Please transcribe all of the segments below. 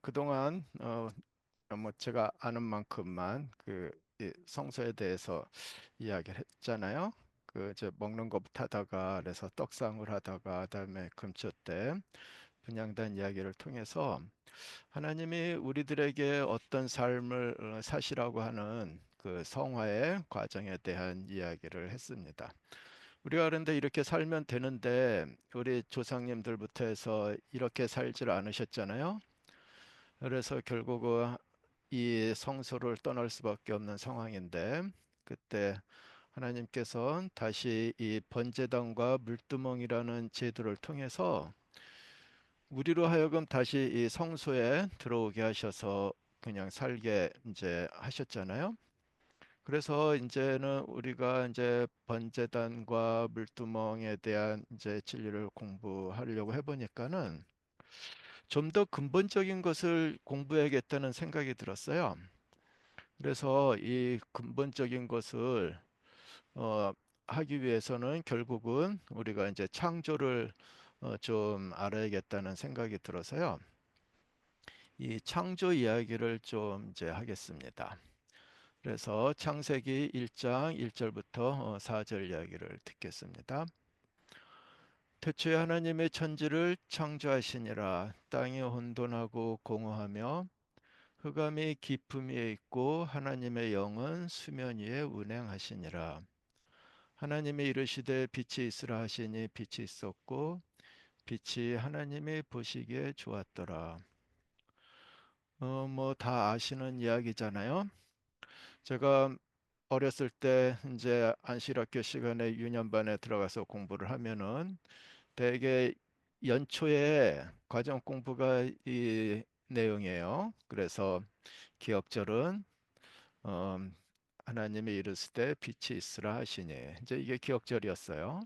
그동안 뭐 제가 아는 만큼만 이 성서에 대해서 이야기를 했잖아요. 그 이제 먹는 것부터 하다가 그래서 떡상을 하다가 그다음에 금초 때 분향단 이야기를 통해서 하나님이 우리들에게 어떤 삶을 사시라고 하는 그 성화의 과정에 대한 이야기를 했습니다. 우리가 그런데 이렇게 살면 되는데 우리 조상님들부터 해서 이렇게 살질 않으셨잖아요. 그래서 결국은 이 성소를 떠날 수밖에 없는 상황인데 그때 하나님께서 다시 이 번제단과 물두멍이라는 제도를 통해서 우리로 하여금 다시 이 성소에 들어오게 하셔서 그냥 살게 이제 하셨잖아요. 그래서 이제는 우리가 이제 번제단과 물두멍에 대한 이제 진리를 공부하려고 해보니까는 좀 더 근본적인 것을 공부해야겠다는 생각이 들었어요. 그래서 이 근본적인 것을 어, 하기 위해서는 결국은 우리가 이제 창조를 좀 알아야겠다는 생각이 들어서요. 이 창조 이야기를 좀 이제 하겠습니다. 그래서 창세기 1장 1절부터 4절 이야기를 듣겠습니다. 태초에 하나님의 천지를 창조하시니라. 땅이 혼돈하고 공허하며 흑암이 깊음 위에 있고 하나님의 영은 수면 위에 운행하시니라. 하나님이 이르시되 빛이 있으라 하시니 빛이 있었고 빛이 하나님이 보시기에 좋았더라. 뭐 다 아시는 이야기잖아요. 제가 어렸을 때 이제 안실학교 시간에 유년반에 들어가서 공부를 하면은 대개 연초에 과정 공부가 이 내용이에요. 그래서 기억절은 어, 하나님이 이르시되 빛이 있으라 하시니 이제 이게 기억절이었어요.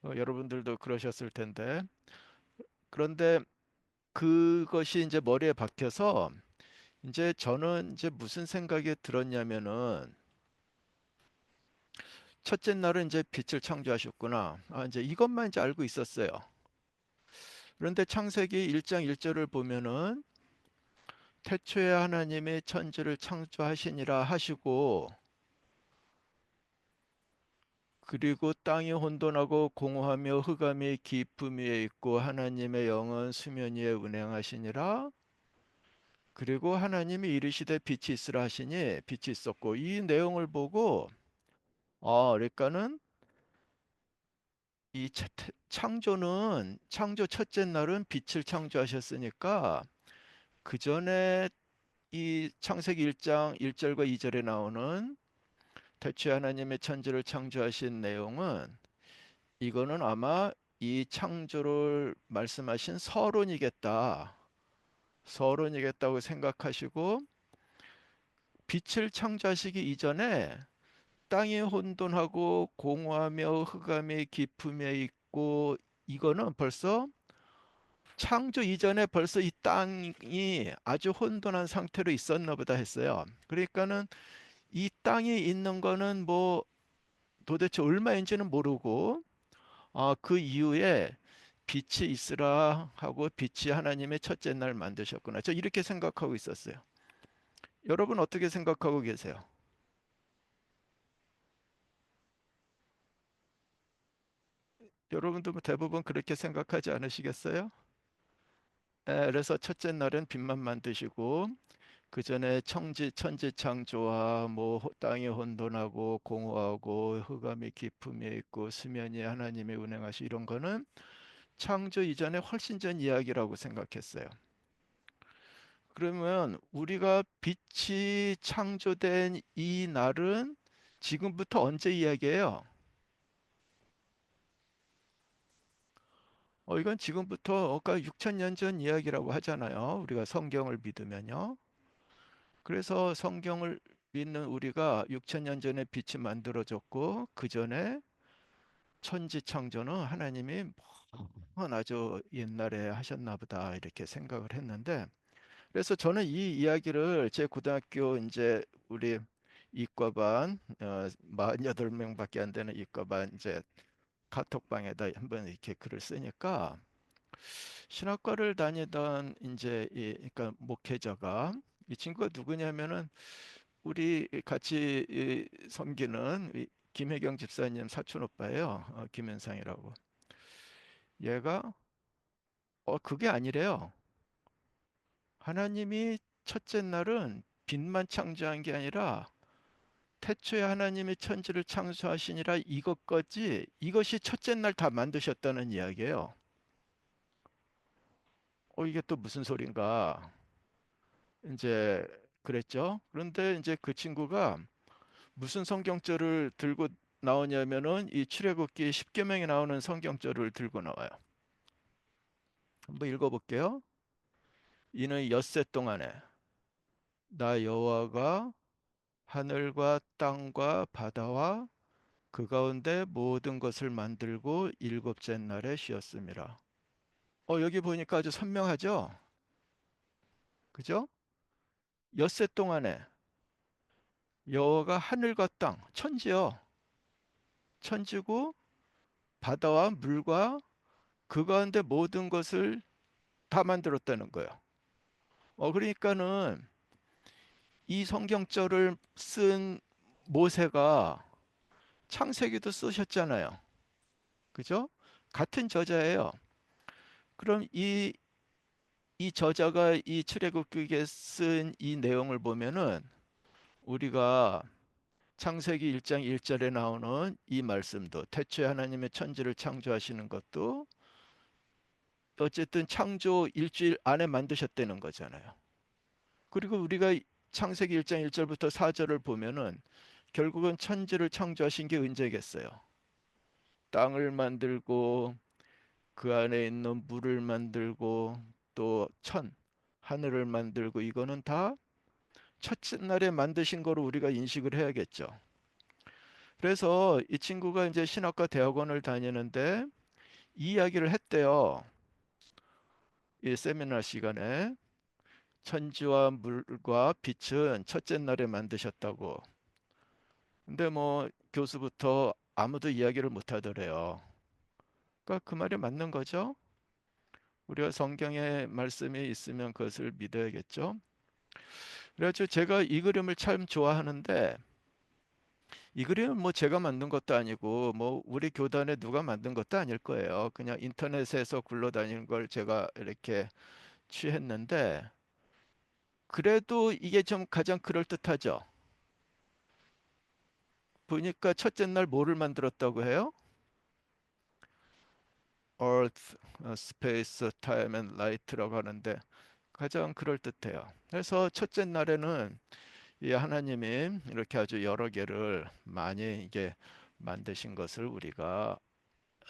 여러분들도 그러셨을 텐데 그런데 그것이 이제 머리에 박혀서 이제 저는 이제 무슨 생각이 들었냐면은 첫째 날은 이제 빛을 창조하셨구나. 이제 이것만 이제 알고 있었어요. 그런데 창세기 1장 1절을 보면은 태초에 하나님의 천지를 창조하시니라 하시고 그리고 땅이 혼돈하고 공허하며 흑암이 깊음 위에 있고 하나님의 영은 수면 위에 운행하시니라. 그리고 하나님이 이르시되 빛이 있으라 하시니 빛이 있었고 이 내용을 보고 그러니까는 이 창조는 창조 첫째 날은 빛을 창조하셨으니까 그 전에 이 창세기 1장 1절과 2절에 나오는 태초에 하나님의 천지를 창조하신 내용은 이거는 아마 이 창조를 말씀하신 서론이겠다. 서론이겠다고 생각하시고 빛을 창조하시기 이전에 땅이 혼돈하고 공허하며 흑암의 깊음에 있고 이거는 벌써 창조 이전에 벌써 이 땅이 아주 혼돈한 상태로 있었나 보다 했어요. 그러니까는 이 땅이 있는 거는 뭐 도대체 얼마인지는 모르고 그 이후에 빛이 있으라 하고 빛이 하나님의 첫째 날 만드셨구나. 저 이렇게 생각하고 있었어요. 여러분 어떻게 생각하고 계세요? 여러분도 뭐 대부분 그렇게 생각하지 않으시겠어요? 그래서 첫째 날은 빛만 만드시고 그 전에 천지 창조와 뭐 땅이 혼돈하고 공허하고 흑암이 깊음에 있고 수면이 하나님의 운행하시 이런 거는 창조 이전에 훨씬 전 이야기라고 생각했어요. 그러면 우리가 빛이 창조된 이 날은 지금부터 언제 이야기예요? 이건 지금부터 아까 6천 년 전 이야기라고 하잖아요. 우리가 성경을 믿으면요. 그래서 성경을 믿는 우리가 6천 년 전에 빛이 만들어졌고 그 전에 천지 창조는 하나님이 먼 아주 옛날에 하셨나 보다 이렇게 생각을 했는데 그래서 저는 이 이야기를 제 고등학교 이제 우리 이과반 48명밖에 안 되는 이과반 이제 카톡방에다 한번 이렇게 글을 쓰니까 신학과를 다니던 이제 그러니까 목회자가 이 친구가 누구냐면은 우리 같이 섬기는 김혜경 집사님 사촌 오빠예요. 김현상이라고. 얘가 그게 아니래요. 하나님이 첫째 날은 빛만 창조한 게 아니라 태초에 하나님이 천지를 창조하시니라 이것까지 이것이 첫째 날 다 만드셨다는 이야기예요. 이게 또 무슨 소린가? 이제 그랬죠. 그런데 이제 그 친구가 무슨 성경절을 들고 나오냐면은 이 출애굽기 10계명에 나오는 성경절을 들고 나와요. 한번 읽어볼게요. 이는 엿새 동안에 나 여호와가 하늘과 땅과 바다와 그 가운데 모든 것을 만들고 일곱째 날에 쉬었습니다. 여기 보니까 아주 선명하죠? 그죠? 엿새 동안에 여호와가 하늘과 땅, 천지요. 천지고 바다와 물과 그 가운데 모든 것을 다 만들었다는 거예요. 그러니까는 이 성경절을 쓴 모세가 창세기도 쓰셨잖아요. 그죠? 같은 저자예요. 그럼 이 저자가 이 출애굽기에 쓴 이 내용을 보면은 우리가 창세기 1장 1절에 나오는 이 말씀도 태초에 하나님의 천지를 창조하시는 것도 어쨌든 창조 일주일 안에 만드셨다는 거잖아요. 그리고 우리가 창세기 1장 1절부터 4절을 보면은 결국은 천지를 창조하신 게 언제겠어요? 땅을 만들고 그 안에 있는 물을 만들고 또 하늘을 만들고 이거는 다 첫째 날에 만드신 거로 우리가 인식을 해야겠죠. 그래서 이 친구가 이제 신학과 대학원을 다니는데 이 이야기를 했대요. 이 세미나 시간에 천지와 물과 빛은 첫째 날에 만드셨다고. 근데 뭐 교수부터 아무도 이야기를 못 하더래요. 그러니까 그 말이 맞는 거죠. 우리가 성경에 말씀이 있으면 그것을 믿어야겠죠. 그래서 제가 이 그림을 참 좋아하는데 이 그림은 뭐 제가 만든 것도 아니고 뭐 우리 교단에 누가 만든 것도 아닐 거예요. 그냥 인터넷에서 굴러다니는 걸 제가 이렇게 취했는데 그래도 이게 좀 가장 그럴듯하죠. 보니까 첫째 날 뭐를 만들었다고 해요? Earth, Space, Time and Light라고 하는데 가장 그럴듯해요. 그래서 첫째 날에는 이 하나님이 이렇게 아주 여러 개를 많이 이게 만드신 것을 우리가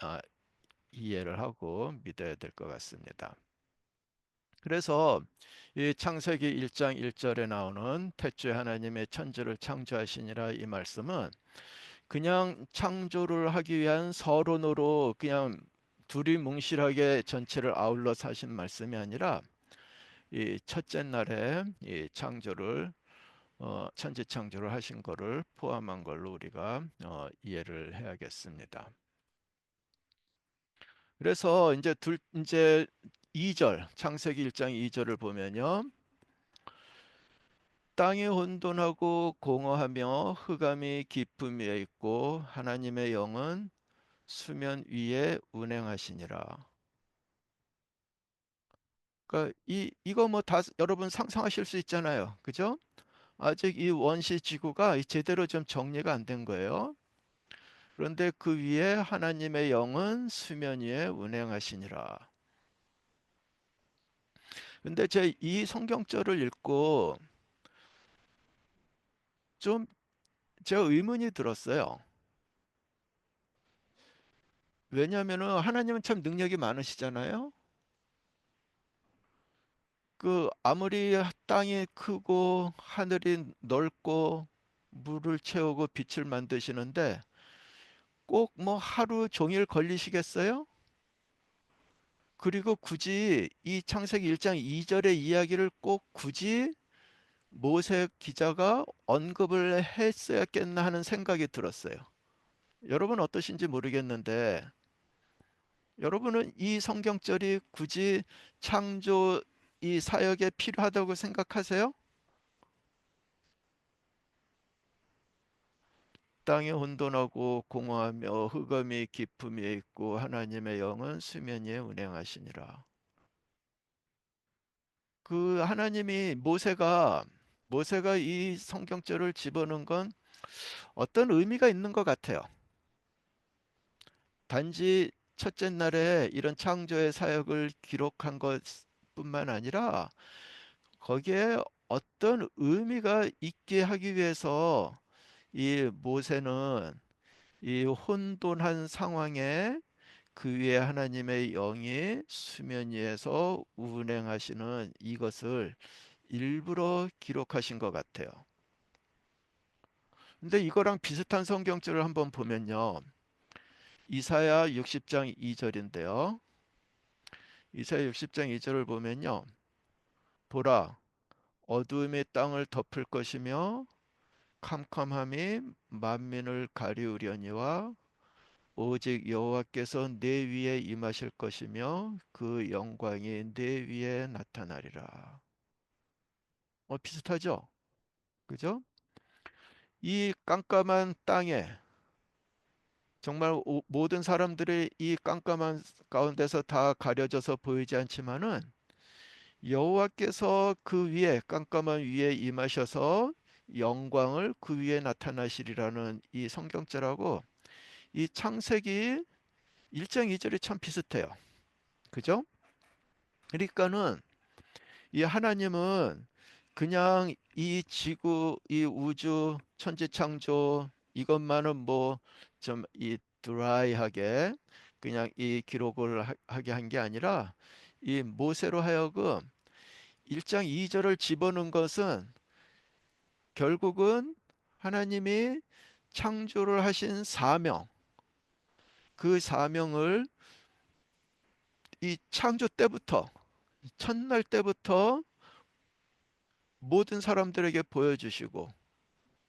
아, 이해를 하고 믿어야 될 것 같습니다. 그래서 이 창세기 1장 1절에 나오는 태초에 하나님의 천지를 창조하시니라 이 말씀은 그냥 창조를 하기 위한 서론으로 그냥 둘이 뭉실하게 전체를 아울러 사신 말씀이 아니라 이 첫째 날에 이 창조를 천지 창조를 하신 거를 포함한 걸로 우리가 이해를 해야겠습니다. 그래서 이제 2절 창세기 1장 2절을 보면요. 땅이 혼돈하고 공허하며 흑암이 깊음 위에 있고 하나님의 영은 수면 위에 운행하시니라. 그러니까 이거 뭐 다 여러분 상상하실 수 있잖아요. 그죠? 아직 이 원시 지구가 제대로 좀 정리가 안 된 거예요. 그런데 그 위에 하나님의 영은 수면 위에 운행하시니라. 근데 제 이 성경절을 읽고 좀 제가 의문이 들었어요. 왜냐하면은 하나님은 참 능력이 많으시잖아요. 그 아무리 땅이 크고 하늘이 넓고 물을 채우고 빛을 만드시는데 꼭 뭐 하루 종일 걸리시겠어요? 그리고 굳이 이 창세기 1장 2절의 이야기를 꼭 굳이 모세 기자가 언급을 했어야겠나 하는 생각이 들었어요. 여러분 어떠신지 모르겠는데 여러분은 이 성경절이 굳이 창조 이 사역에 필요하다고 생각하세요? 땅이 혼돈하고 공허하며 흑암이 깊음이 있고 하나님의 영은 수면 위에 운행하시니라. 그 하나님이 모세가 이 성경절을 집어넣은 건 어떤 의미가 있는 것 같아요. 단지 첫째 날에 이런 창조의 사역을 기록한 것뿐만 아니라 거기에 어떤 의미가 있게 하기 위해서 이 모세는 이 혼돈한 상황에 그 위에 하나님의 영이 수면 위에서 운행하시는 이것을 일부러 기록하신 것 같아요. 근데 이거랑 비슷한 성경절을 한번 보면요. 이사야 60장 2절인데요. 이사야 60장 2절을 보면요. 보라, 어두움이 땅을 덮을 것이며 캄캄함이 만민을 가리우려니와 오직 여호와께서 내 위에 임하실 것이며 그 영광이 내 위에 나타나리라. 비슷하죠? 그죠? 이 깜깜한 땅에 정말 모든 사람들이 이 깜깜한 가운데서 다 가려져서 보이지 않지만은 여호와께서 그 위에 깜깜한 위에 임하셔서 영광을 그 위에 나타나시리라는 이 성경절하고 이 창세기 1장 2절이 참 비슷해요. 그죠? 그러니까는 이 하나님은 그냥 이 지구, 이 우주, 천지 창조 이것만은 뭐 좀 이 드라이하게 그냥 이 기록을 하게 한 게 아니라 이 모세로 하여금 1장 2절을 집어넣은 것은 결국은 하나님이 창조를 하신 사명, 그 사명을 이 창조 때부터 첫날 때부터 모든 사람들에게 보여주시고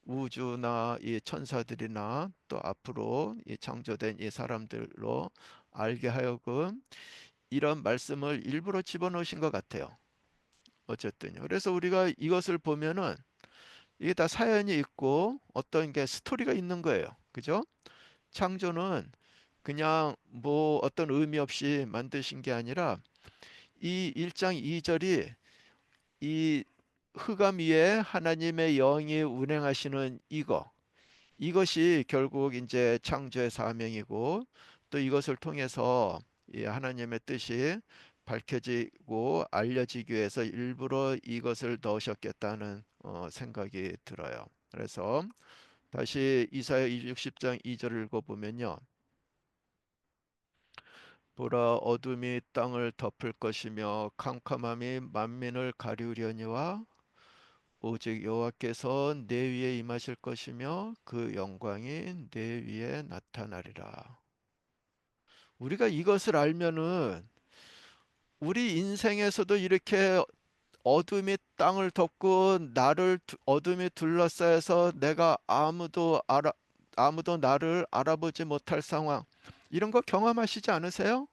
우주나 이 천사들이나 또 앞으로 이 창조된 이 사람들로 알게 하여금 이런 말씀을 일부러 집어넣으신 것 같아요. 어쨌든요. 그래서 우리가 이것을 보면은 이게 다 사연이 있고 어떤 게 스토리가 있는 거예요. 그죠? 창조는 그냥 뭐 어떤 의미 없이 만드신 게 아니라 이 1장 2절이 이 흑암 위에 하나님의 영이 운행하시는 이것이 결국 이제 창조의 사명이고 또 이것을 통해서 이 하나님의 뜻이 밝혀지고 알려지기 위해서 일부러 이것을 넣으셨겠다는 생각이 들어요. 그래서 다시 이사야 60장 2절을 읽어보면요. 보라 어둠이 땅을 덮을 것이며 캄캄함이 만민을 가리우려니와 오직 여호와께서 내 위에 임하실 것이며 그 영광이 내 위에 나타나리라. 우리가 이것을 알면은 우리 인생에서도 이렇게 어둠이 땅을 덮고 나를 어둠이 둘러싸여서 내가 아무도 나를 알아보지 못할 상황 이런 거 경험하시지 않으세요?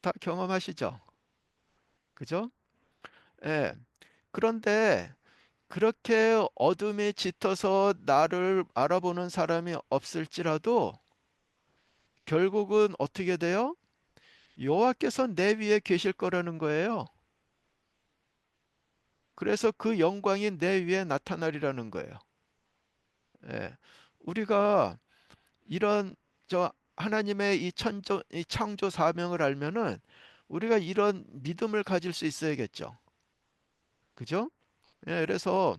다 경험하시죠? 그죠? 예. 그런데 그렇게 어둠이 짙어서 나를 알아보는 사람이 없을지라도 결국은 어떻게 돼요? 여호와께서 내 위에 계실 거라는 거예요. 그래서 그 영광이 내 위에 나타나리라는 거예요. 예. 우리가 이런 저 하나님의 이 창조 사명을 알면은 우리가 이런 믿음을 가질 수 있어야겠죠. 그죠? 예, 그래서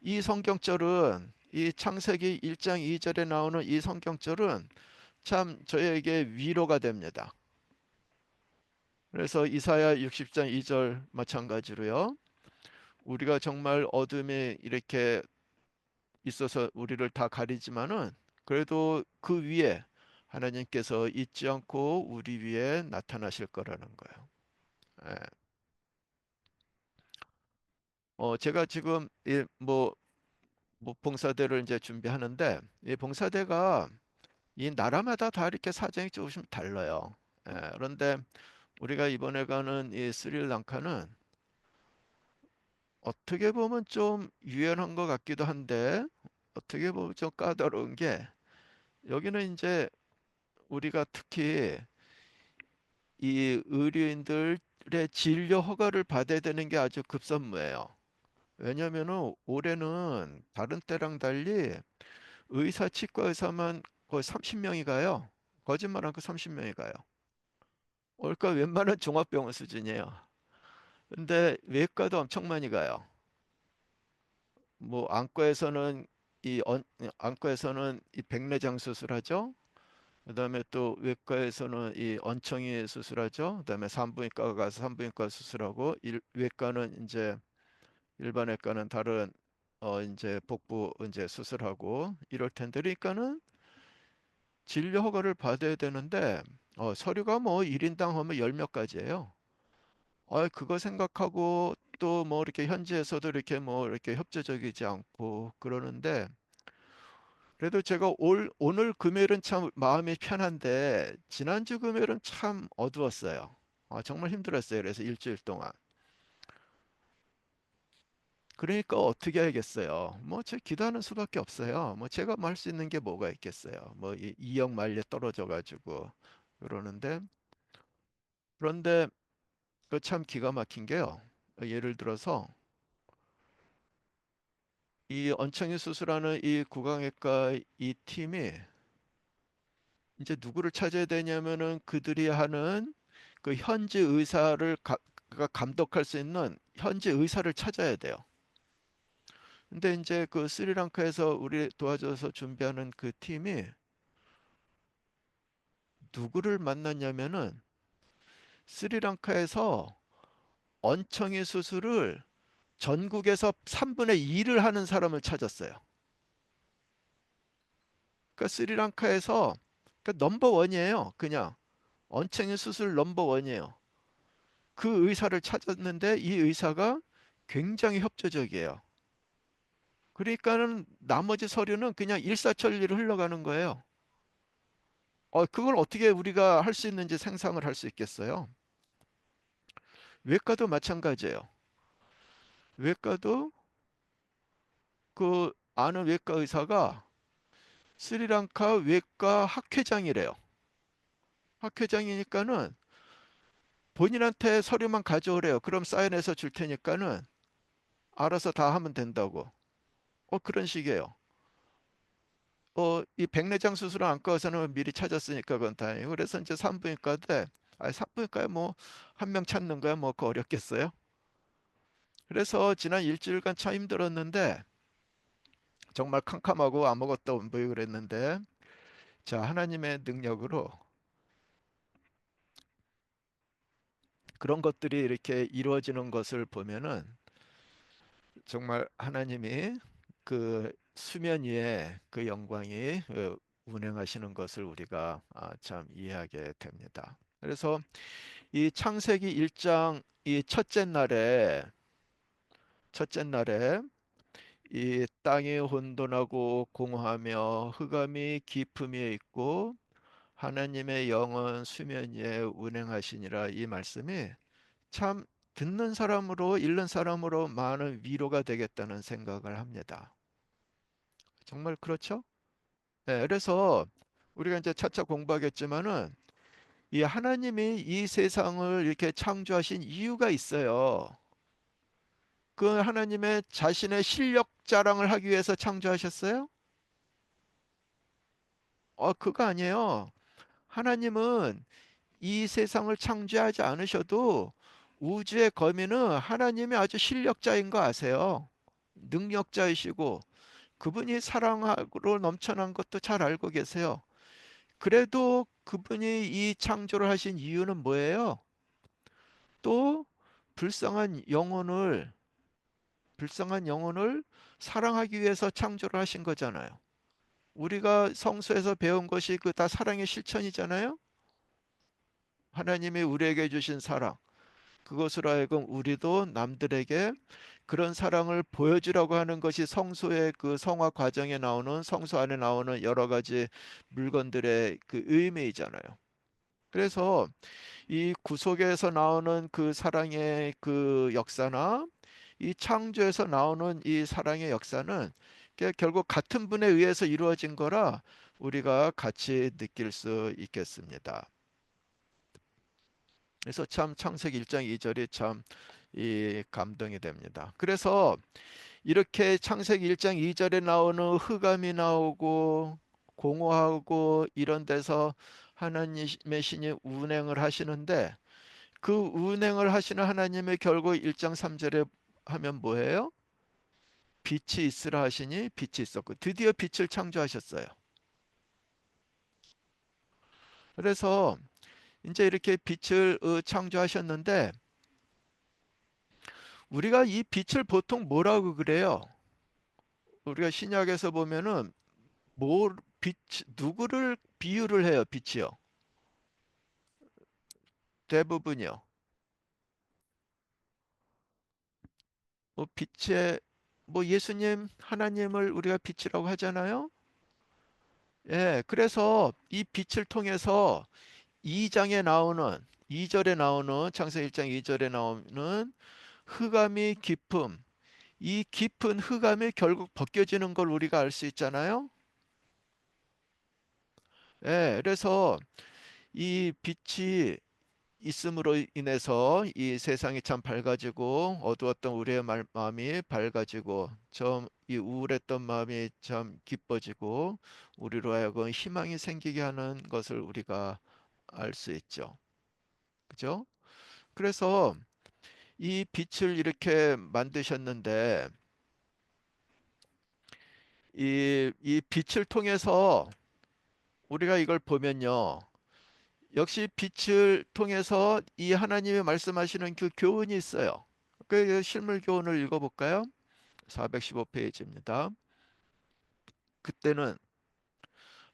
이 성경절은 이 창세기 1장 2절에 나오는 이 성경절은 참 저에게 위로가 됩니다. 그래서 이사야 60장 2절 마찬가지로요. 우리가 정말 어둠에 이렇게 있어서 우리를 다 가리지만은 그래도 그 위에 하나님께서 잊지 않고 우리 위에 나타나실 거라는 거예요. 예. 제가 지금 뭐 봉사대를 이제 준비하는데 이 봉사대가 이 나라마다 다 이렇게 사정이 조금씩 달라요. 그런데 우리가 이번에 가는 이 스리랑카는 어떻게 보면 좀 유연한 것 같기도 한데 어떻게 보면 좀 까다로운 게 여기는 이제 우리가 특히 이 의료인들의 진료 허가를 받아야 되는 게 아주 급선무예요. 왜냐면은 올해는 다른 때랑 달리 의사, 치과 의사만 거의 30명이 가요. 거짓말 않고 30명이 가요. 그러니까 웬만한 종합병원 수준이에요. 근데 외과도 엄청 많이 가요. 뭐 안과에서는 안과에서는 이 백내장 수술하죠. 그다음에 또 외과에서는 이 언청이 수술하죠. 그다음에 산부인과 가서 산부인과 수술하고 외과는 이제 일반 외과는 다른 이제 복부 이제 수술하고 이럴 텐데 그러니까는 진료 허가를 받아야 되는데 서류가 뭐 1인당 하면 열 몇 가지예요. 그거 생각하고 또 뭐 이렇게 현지에서도 이렇게 뭐 이렇게 협조적이지 않고 그러는데 그래도 제가 오늘 금요일은 참 마음이 편한데 지난주 금요일은 참 어두웠어요. 정말 힘들었어요. 그래서 일주일 동안. 그러니까 어떻게 해야겠어요. 뭐 제 기도하는 수밖에 없어요. 뭐 제가 뭐 할 수 있는 게 뭐가 있겠어요. 뭐 이역 만리에 떨어져 가지고 그러는데 그런데 그 참 기가 막힌 게요. 예를 들어서 이 언청이 수술하는 이 구강외과 이 팀이 이제 누구를 찾아야 되냐면은 그들이 하는 그 현지 의사를 감독할 수 있는 현지 의사를 찾아야 돼요. 근데 이제 그 스리랑카에서 우리 도와줘서 준비하는 그 팀이 누구를 만났냐면은 스리랑카에서 언청이 수술을 전국에서 3분의 2를 하는 사람을 찾았어요. 그러니까 스리랑카에서 그러니까 넘버 원이에요. 그냥 언청이 수술 넘버 원이에요. 그 의사를 찾았는데 이 의사가 굉장히 협조적이에요. 그러니까는 나머지 서류는 그냥 일사천리로 흘러가는 거예요. 그걸 어떻게 우리가 할 수 있는지 상상을 할 수 있겠어요? 외과도 마찬가지예요. 외과도 그 아는 외과 의사가 스리랑카 외과 학회장이래요. 학회장이니까는 본인한테 서류만 가져오래요. 그럼 사인해서 줄 테니까는 알아서 다 하면 된다고. 그런 식이에요. 이 백내장 수술을 안과 의사는 미리 찾았으니까 그건 다행이고 그래서 이제 산부인과인데 산부인과에 뭐 한 명 찾는 거야 뭐 그 어렵겠어요? 그래서 지난 일주일간 참 힘들었는데 정말 캄캄하고 아무것도 안 보이고 그랬는데 자 하나님의 능력으로 그런 것들이 이렇게 이루어지는 것을 보면은 정말 하나님이 그 수면 위에 그 영광이 운행하시는 것을 우리가 참 이해하게 됩니다. 그래서 이 창세기 1장 이 첫째 날에 이 땅이 혼돈하고 공허하며 흑암이 깊음에 있고 하나님의 영은 수면 위에 운행하시니라 이 말씀이 참 듣는 사람으로 읽는 사람으로 많은 위로가 되겠다는 생각을 합니다. 정말 그렇죠? 네, 그래서 우리가 이제 차차 공부하겠지만은 이 하나님이 이 세상을 이렇게 창조하신 이유가 있어요. 그 하나님의 자신의 실력 자랑을 하기 위해서 창조하셨어요? 그거 아니에요. 하나님은 이 세상을 창조하지 않으셔도 우주의 거민은 하나님이 아주 실력자인 거 아세요? 능력자이시고 그분이 사랑으로 넘쳐난 것도 잘 알고 계세요. 그래도 그분이 이 창조를 하신 이유는 뭐예요? 또 불쌍한 영혼을 불쌍한 영혼을 사랑하기 위해서 창조를 하신 거잖아요. 우리가 성서에서 배운 것이 그 다 사랑의 실천이잖아요. 하나님이 우리에게 주신 사랑, 그것으로 하여금 우리도 남들에게 그런 사랑을 보여주라고 하는 것이 성소의 그 성화 과정에 나오는 성소 안에 나오는 여러 가지 물건들의 그 의미이잖아요. 그래서 이 구속에서 나오는 그 사랑의 그 역사나 이 창조에서 나오는 이 사랑의 역사는 결국 같은 분에 의해서 이루어진 거라 우리가 같이 느낄 수 있겠습니다. 그래서 참 창세기 1장 2절이 참 이 감동이 됩니다. 그래서 이렇게 창세기 1장 2절에 나오는 흑암이 나오고 공허하고 이런 데서 하나님의 신이 운행을 하시는데 그 운행을 하시는 하나님의 결국 1장 3절에 하면 뭐예요? 빛이 있으라 하시니 빛이 있었고 드디어 빛을 창조하셨어요. 그래서 이제 이렇게 빛을 창조하셨는데 우리가 이 빛을 보통 뭐라고 그래요? 우리가 신약에서 보면은 뭐 빛, 누구를 비유를 해요? 빛이요. 대부분이요. 뭐 빛의 뭐 예수님, 하나님을 우리가 빛이라고 하잖아요. 예, 그래서 이 빛을 통해서 2장에 나오는 2절에 나오는 창세기 1장 2절에 나오는 흑암이 깊음, 이 깊은 흑암이 결국 벗겨지는 걸 우리가 알 수 있잖아요. 예, 그래서 이 빛이 있음으로 인해서 이 세상이 참 밝아지고 어두웠던 우리의 마음이 밝아지고 좀 이 우울했던 마음이 참 기뻐지고 우리로 하여금 희망이 생기게 하는 것을 우리가 알 수 있죠. 그죠? 그래서 이 빛을 이렇게 만드셨는데 이 빛을 통해서 우리가 이걸 보면요. 역시 빛을 통해서 이 하나님이 말씀하시는 그 교훈이 있어요. 그 실물 교훈을 읽어볼까요? 415페이지입니다. 그때는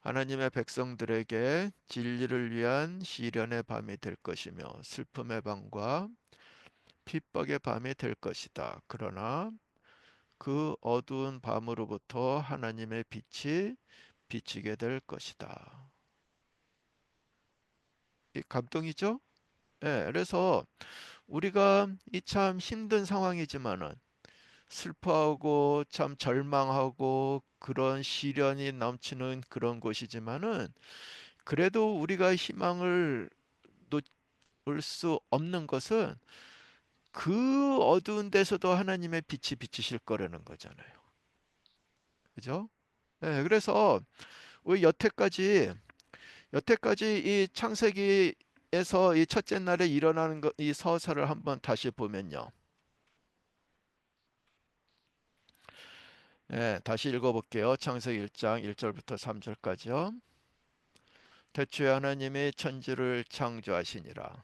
하나님의 백성들에게 진리를 위한 시련의 밤이 될 것이며 슬픔의 밤과 핍박의 밤이 될 것이다. 그러나 그 어두운 밤으로부터 하나님의 빛이 비치게 될 것이다. 이 감동이죠? 예, 그래서 우리가 이 참 힘든 상황이지만은 슬퍼하고 참 절망하고 그런 시련이 넘치는 그런 곳이지만은 그래도 우리가 희망을 놓을 수 없는 것은 그 어두운 데서도 하나님의 빛이 비치실 거라는 거잖아요. 그죠? 예, 그래서 우리 여태까지 이 창세기에서 이 첫째 날에 일어나는 것, 이 서사를 한번 다시 보면요. 예, 다시 읽어볼게요. 창세기 1장 1절부터 3절까지요. 태초에 하나님이 천지를 창조하시니라.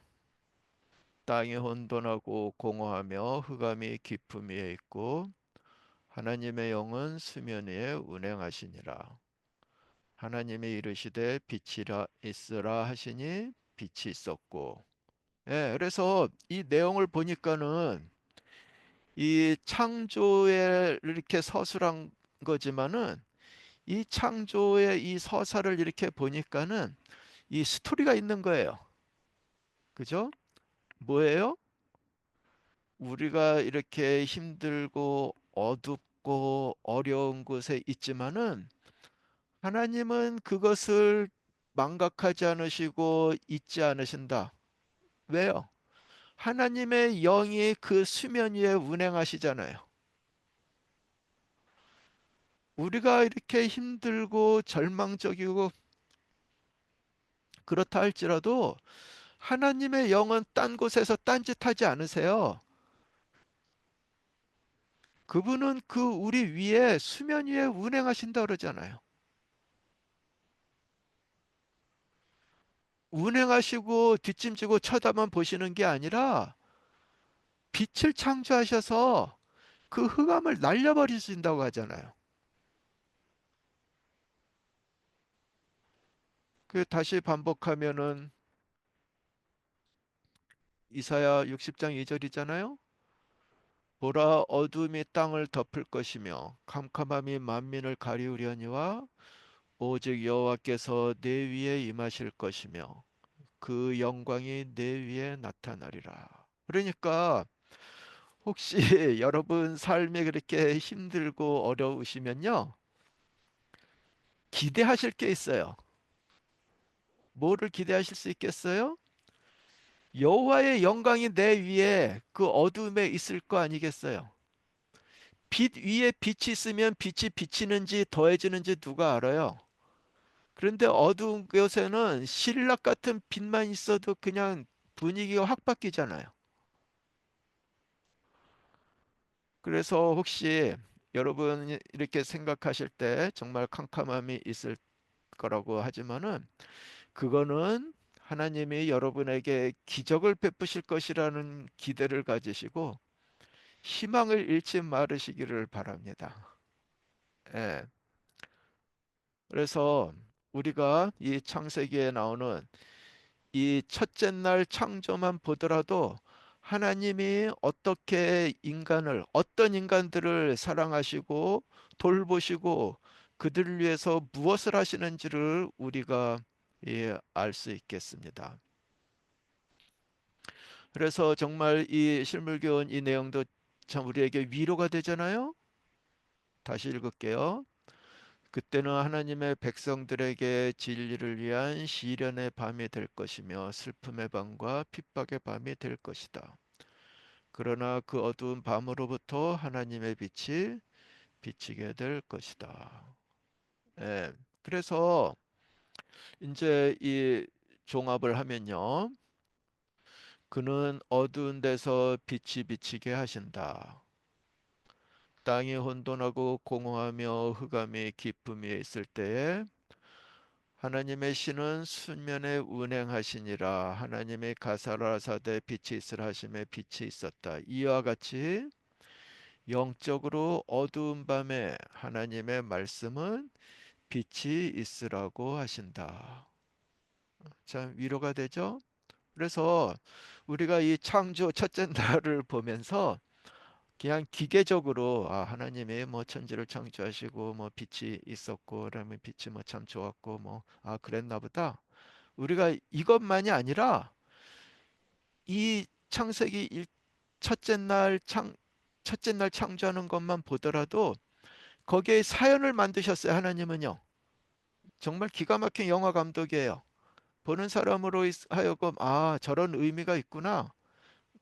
땅이 혼돈하고 공허하며 흑암이 깊음 위에 있고 하나님의 영은 수면 위에 운행하시니라. 하나님이 이르시되 빛이라 있으라 하시니 빛이 있었고. 예, 그래서 이 내용을 보니까는 이 창조에 이렇게 서술한 거지만은 이 창조의 이 서사를 이렇게 보니까는 이 스토리가 있는 거예요. 그죠? 뭐예요? 우리가 이렇게 힘들고 어둡고 어려운 곳에 있지만은 하나님은 그것을 망각하지 않으시고 잊지 않으신다. 왜요? 하나님의 영이 그 수면 위에 운행하시잖아요. 우리가 이렇게 힘들고 절망적이고 그렇다 할지라도 하나님의 영은 딴 곳에서 딴짓하지 않으세요. 그분은 그 우리 위에 수면 위에 운행하신다 그러잖아요. 운행하시고 뒷짐지고 쳐다만 보시는 게 아니라 빛을 창조하셔서 그 흑암을 날려버리신다고 하잖아요. 그 다시 반복하면은 이사야 60장 2절이잖아요. 보라, 어둠이 땅을 덮을 것이며 캄캄함이 만민을 가리우려니와 오직 여호와께서 내 위에 임하실 것이며 그 영광이 내 위에 나타나리라. 그러니까 혹시 여러분 삶이 그렇게 힘들고 어려우시면요, 기대하실 게 있어요. 뭐를 기대하실 수 있겠어요? 여호와의 영광이 내 위에 그 어둠에 있을 거 아니겠어요? 빛 위에 빛이 있으면 빛이 비치는지 더해지는지 누가 알아요? 그런데 어두운 곳에는 신락 같은 빛만 있어도 그냥 분위기가 확 바뀌잖아요. 그래서 혹시 여러분 이렇게 생각하실 때 정말 캄캄함이 있을 거라고 하지만은 그거는 하나님이 여러분에게 기적을 베푸실 것이라는 기대를 가지시고 희망을 잃지 말으시기를 바랍니다. 예. 그래서 우리가 이 창세기에 나오는 이 첫째 날 창조만 보더라도 하나님이 어떻게 인간을, 어떤 인간들을 사랑하시고 돌보시고 그들을 위해서 무엇을 하시는지를 우리가 알 수 있겠습니다. 그래서 정말 이 실물교훈 이 내용도 참 우리에게 위로가 되잖아요. 다시 읽을게요. 그때는 하나님의 백성들에게 진리를 위한 시련의 밤이 될 것이며 슬픔의 밤과 핍박의 밤이 될 것이다. 그러나 그 어두운 밤으로부터 하나님의 빛이 비치게 될 것이다. 예. 그래서 이제 이 종합을 하면요. 그는 어두운 데서 빛이 비치게 하신다. 땅이 혼돈하고 공허하며 흑암이 깊음 위에 있을 때에 하나님의 신은 수면에 운행하시니라. 하나님의 가사라사대 빛이 있으라 하심에 빛이 있었다. 이와 같이 영적으로 어두운 밤에 하나님의 말씀은 빛이 있으라고 하신다. 참 위로가 되죠? 그래서 우리가 이 창조 첫째 날을 보면서 그냥 기계적으로 하나님이 뭐 천지를 창조하시고 뭐 빛이 있었고 그러면 빛이 뭐 참 좋았고 뭐 그랬나 보다. 우리가 이것만이 아니라 이 창세기 첫째 날 창조하는 것만 보더라도 거기에 사연을 만드셨어요. 하나님은요. 정말 기가 막힌 영화 감독이에요. 보는 사람으로 하여금 저런 의미가 있구나.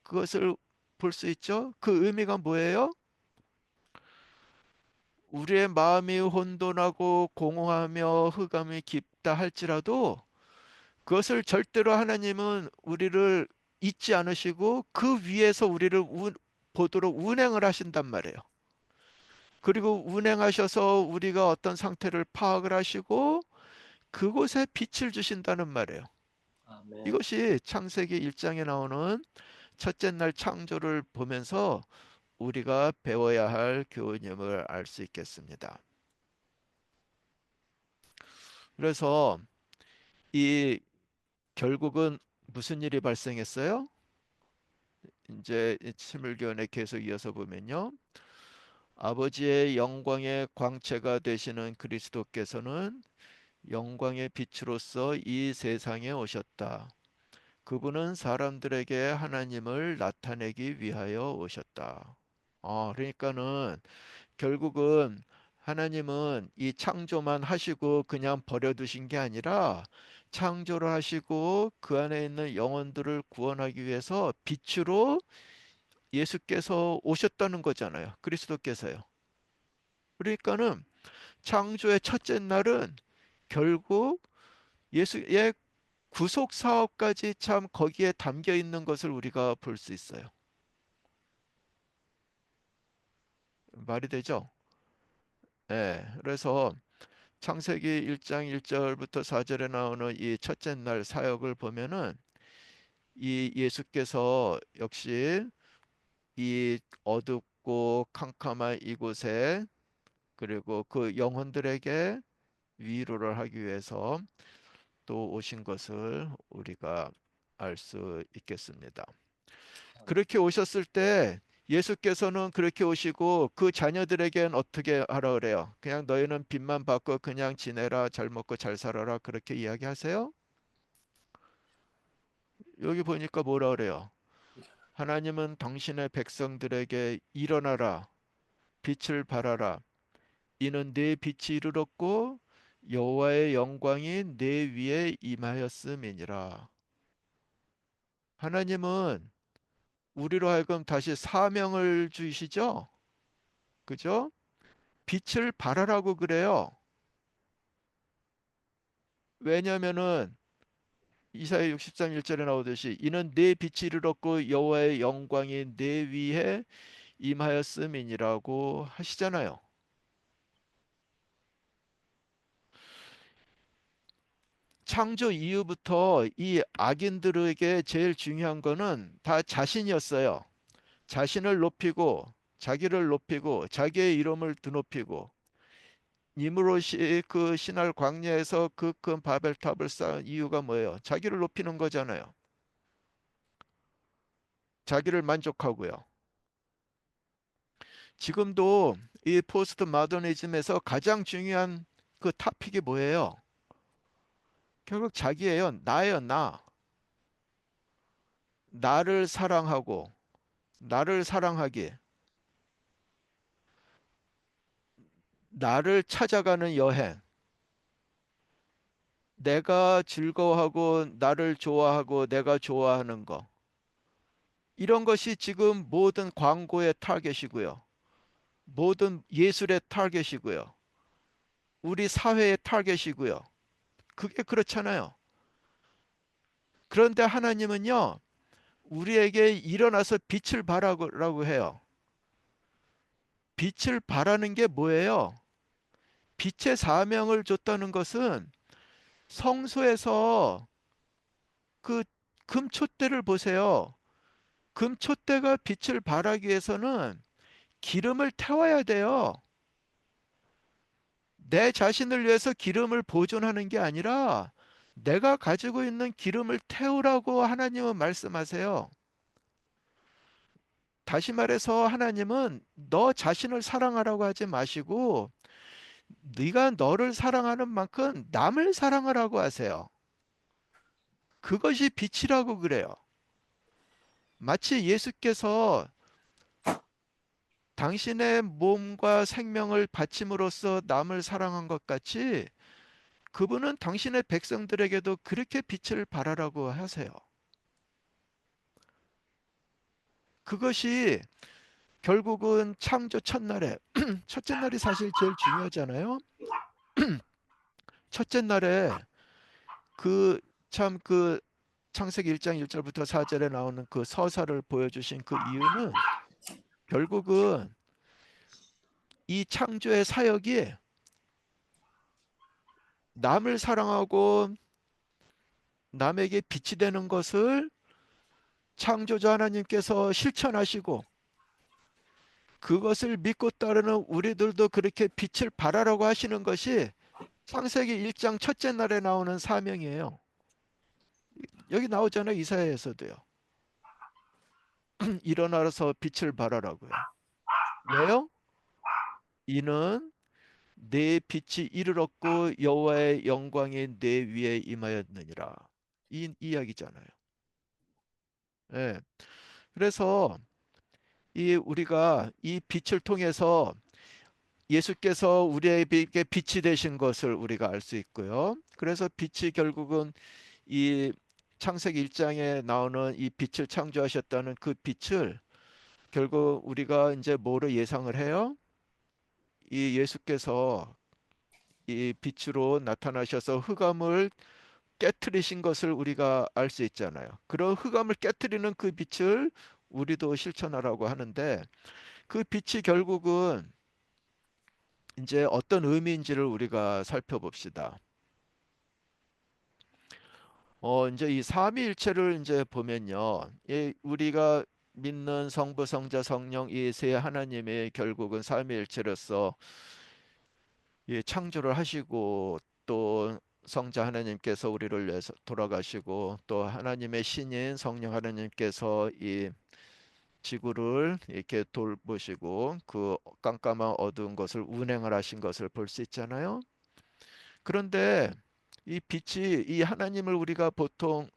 그것을 볼 수 있죠. 그 의미가 뭐예요? 우리의 마음이 혼돈하고 공허하며 흑암이 깊다 할지라도 그것을 절대로 하나님은 우리를 잊지 않으시고 그 위에서 우리를 보도록 운행을 하신단 말이에요. 그리고 운행하셔서 우리가 어떤 상태를 파악을 하시고 그곳에 빛을 주신다는 말이에요. 아멘. 이것이 창세기 1장에 나오는 첫째 날 창조를 보면서 우리가 배워야 할 교훈임을 알 수 있겠습니다. 그래서 이 결국은 무슨 일이 발생했어요? 이제 신물교훈에 계속 이어서 보면요. 아버지의 영광의 광채가 되시는 그리스도께서는 영광의 빛으로서 이 세상에 오셨다. 그분은 사람들에게 하나님을 나타내기 위하여 오셨다. 그러니까는 결국은 하나님은 이 창조만 하시고 그냥 버려두신 게 아니라 창조를 하시고 그 안에 있는 영혼들을 구원하기 위해서 빛으로 예수께서 오셨다는 거잖아요. 그리스도께서요. 그러니까는 창조의 첫째 날은 결국 예수의 구속 사업까지 참 거기에 담겨 있는 것을 우리가 볼 수 있어요. 말이 되죠? 예. 그래서 창세기 1장 1절부터 4절에 나오는 이 첫째 날 사역을 보면은 이 예수께서 역시 이 어둡고 캄캄한 이곳에 그리고 그 영혼들에게 위로를 하기 위해서 또 오신 것을 우리가 알 수 있겠습니다. 그렇게 오셨을 때 예수께서는 그렇게 오시고 그 자녀들에겐 어떻게 하라 그래요? 그냥 너희는 빚만 받고 그냥 지내라, 잘 먹고 잘 살아라, 그렇게 이야기하세요? 여기 보니까 뭐라 그래요? 하나님은 당신의 백성들에게 일어나라, 빛을 발하라. 이는 내 빛이 이르렀고 여호와의 영광이 내 위에 임하였음이니라. 하나님은 우리로 하여금 다시 사명을 주시죠? 그죠? 빛을 발하라고 그래요. 왜냐면은 이사야 63 1절에 나오듯이 이는 내 빛이 이르렀고 여호와의 영광이 내 위에 임하였음이니라고 하시잖아요. 창조 이후부터 이 악인들에게 제일 중요한 거는 다 자신이었어요. 자신을 높이고 자기를 높이고 자기의 이름을 드높이고 니무롯이 그 신할 광야에서 그 큰 바벨탑을 쌓은 이유가 뭐예요? 자기를 높이는 거잖아요. 자기를 만족하고요. 지금도 이 포스트 모더니즘에서 가장 중요한 그 토픽이 뭐예요? 결국 자기예요. 나예요, 나. 나를 사랑하고 나를 사랑하기. 나를 찾아가는 여행. 내가 즐거워하고 나를 좋아하고 내가 좋아하는 거. 이런 것이 지금 모든 광고의 타겟이고요. 모든 예술의 타겟이고요. 우리 사회의 타겟이고요. 그게 그렇잖아요. 그런데 하나님은요, 우리에게 일어나서 빛을 발하라고 해요. 빛을 발하는 게 뭐예요? 빛의 사명을 줬다는 것은 성소에서 그 금촛대를 보세요. 금촛대가 빛을 발하기 위해서는 기름을 태워야 돼요. 내 자신을 위해서 기름을 보존하는 게 아니라 내가 가지고 있는 기름을 태우라고 하나님은 말씀하세요. 다시 말해서 하나님은 너 자신을 사랑하라고 하지 마시고 네가 너를 사랑하는 만큼 남을 사랑하라고 하세요. 그것이 빛이라고 그래요. 마치 예수께서 당신의 몸과 생명을 바침으로써 남을 사랑한 것 같이 그분은 당신의 백성들에게도 그렇게 빛을 발하라고 하세요. 그것이 결국은 창조 첫날에 첫째 날이 사실 제일 중요하잖아요. 첫째 날에 그 참 그 창세기 1장 1절부터 4절에 나오는 그 서사를 보여주신 그 이유는 결국은 이 창조의 사역이 남을 사랑하고 남에게 빛이 되는 것을 창조자 하나님께서 실천하시고 그것을 믿고 따르는 우리들도 그렇게 빛을 발하라고 하시는 것이 창세기 1장 첫째 날에 나오는 사명이에요. 여기 나오잖아요. 이사야에서도요. 일어나서 빛을 발하라고요. 왜요? 이는 내 빛이 이르렀고 여호와의 영광이 내 위에 임하였느니라. 이 이야기잖아요. 예. 그래서 이 우리가 이 빛을 통해서 예수께서 우리에게 빛이 되신 것을 우리가 알 수 있고요. 그래서 빛이 결국은 이 창세기 1장에 나오는 이 빛을 창조하셨다는 그 빛을 결국 우리가 이제 뭐로 예상을 해요? 이 예수께서 이 빛으로 나타나셔서 흑암을 깨뜨리신 것을 우리가 알 수 있잖아요. 그런 흑암을 깨뜨리는 그 빛을 우리도 실천하라고 하는데 그 빛이 결국은 이제 어떤 의미인지를 우리가 살펴봅시다. 이제 이 삼위일체를 이제 보면요. 이 우리가 믿는 성부, 성자, 성령 이 세 하나님의 결국은 삼위일체로서 이 창조를 하시고 또 성자 하나님께서 우리를 위해서 돌아가시고 또 하나님의 신인 성령 하나님께서 이 지구를 이렇게 돌보시고 그 깜깜한 어두운 것을 운행을 하신 것을 볼 수 있잖아요. 그런데 이 빛이 이 하나님을 우리가 보통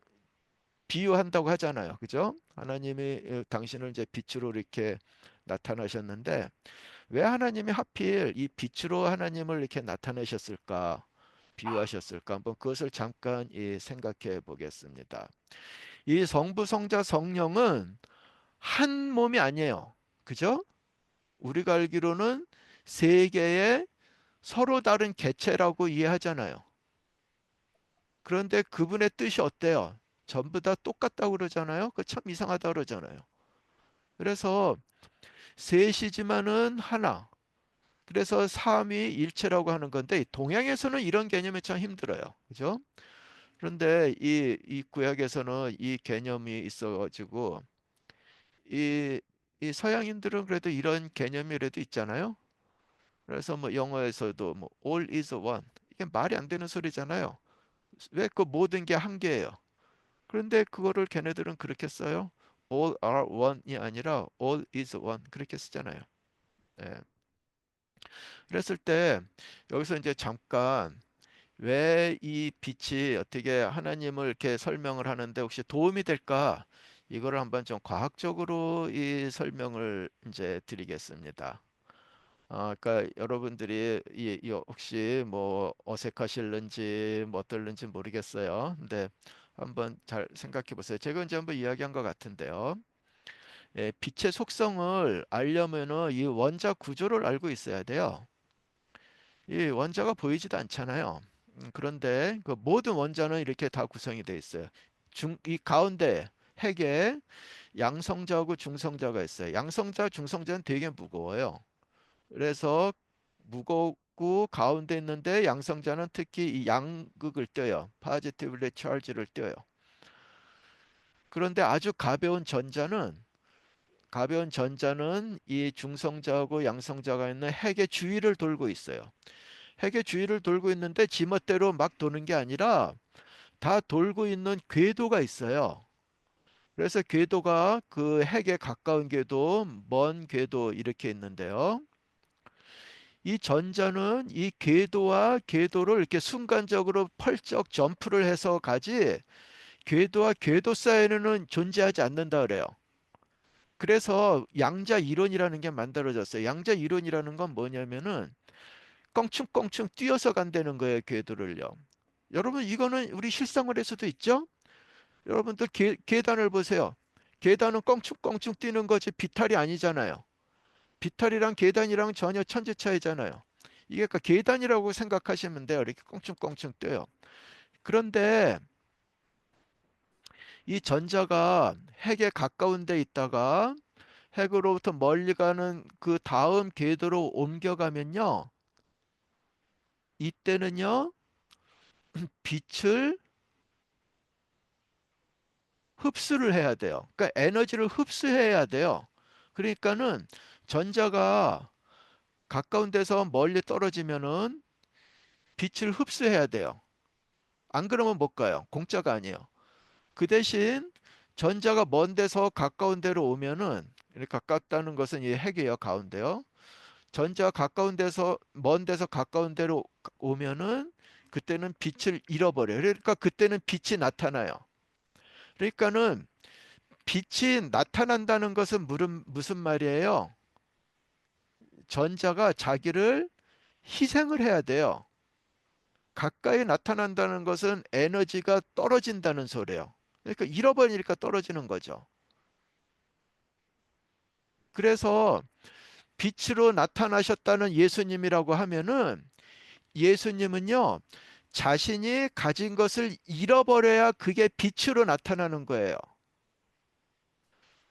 비유한다고 하잖아요. 그죠? 하나님이 당신을 이제 빛으로 이렇게 나타나셨는데 왜 하나님이 하필 이 빛으로 하나님을 이렇게 나타내셨을까? 비유하셨을까? 한번 그것을 잠깐 생각해 보겠습니다. 이 성부, 성자, 성령은 한 몸이 아니에요. 그죠? 우리가 알기로는 세 개의 서로 다른 개체라고 이해하잖아요. 그런데 그분의 뜻이 어때요? 전부 다 똑같다고 그러잖아요. 그 참 이상하다 그러잖아요. 그래서 셋이지만은 하나. 그래서 삼위일체라고 하는 건데 동양에서는 이런 개념이 참 힘들어요. 그죠? 그런데 이 구약에서는 이 개념이 있어가지고 이, 이 서양인들은 그래도 이런 개념이 그래도 있잖아요. 그래서 뭐 영어에서도 뭐 all is one 이게 말이 안 되는 소리잖아요. 왜 그 모든 게 한 개예요. 그런데 그거를 걔네들은 그렇게 써요. all are one이 아니라 all is one 그렇게 쓰잖아요. 예. 그랬을 때 여기서 이제 잠깐 왜 이 빛이 어떻게 하나님을 이렇게 설명을 하는데 혹시 도움이 될까? 이거를 한번 좀 과학적으로 이 설명을 이제 드리겠습니다. 그러니까 여러분들이 혹시 뭐 어색하실는지 뭐 어떨는지 모르겠어요. 근데 한번 잘 생각해 보세요. 제가 이제 한번 이야기한 것 같은데요. 예, 빛의 속성을 알려면은 이 원자 구조를 알고 있어야 돼요. 이 원자가 보이지도 않잖아요. 그런데 그 모든 원자는 이렇게 다 구성이 되어 있어요. 이 가운데 핵에 양성자하고 중성자가 있어요. 양성자, 중성자는 되게 무거워요. 그래서 무겁고 가운데 있는데 양성자는 특히 이 양극을 떼요. 파지티브리 차지를 떼요. 그런데 아주 가벼운 전자는 이 중성자하고 양성자가 있는 핵의 주위를 돌고 있어요. 핵의 주위를 돌고 있는데 지멋대로 막 도는 게 아니라 다 돌고 있는 궤도가 있어요. 그래서 궤도가 그 핵에 가까운 궤도, 먼 궤도 이렇게 있는데요. 이 전자는 이 궤도와 궤도를 이렇게 순간적으로 펄쩍 점프를 해서 가지 궤도와 궤도 사이에는 존재하지 않는다 그래요. 그래서 양자 이론이라는 게 만들어졌어요. 양자 이론이라는 건 뭐냐면은 껑충껑충 뛰어서 간다는 거예요, 궤도를요. 여러분 이거는 우리 실생활에서도 있죠? 여러분들 계단을 보세요. 계단은 껑충껑충 뛰는 거지 비탈이 아니잖아요. 비탈이랑 계단이랑 전혀 천지 차이잖아요. 이게 그러니까 계단이라고 생각하시면 돼요. 이렇게 껑충껑충 뛰어요. 그런데 이 전자가 핵에 가까운 데 있다가 핵으로부터 멀리 가는 그 다음 궤도로 옮겨가면요. 이때는요. 빛을 흡수를 해야 돼요. 그러니까 에너지를 흡수해야 돼요. 그러니까는 전자가 가까운 데서 멀리 떨어지면은 빛을 흡수해야 돼요. 안 그러면 못 가요. 공짜가 아니에요. 그 대신 전자가 먼 데서 가까운 데로 오면은 이렇게 가깝다는 것은 이 핵이에요. 가운데요. 전자가 가까운 데서 먼 데서 가까운 데로 오면은 그때는 빛을 잃어버려요. 그러니까 그때는 빛이 나타나요. 그러니까는 빛이 나타난다는 것은 무슨 말이에요? 전자가 자기를 희생을 해야 돼요. 가까이 나타난다는 것은 에너지가 떨어진다는 소리예요. 그러니까 잃어버리니까 떨어지는 거죠. 그래서 빛으로 나타나셨다는 예수님이라고 하면은 예수님은요, 자신이 가진 것을 잃어버려야 그게 빛으로 나타나는 거예요.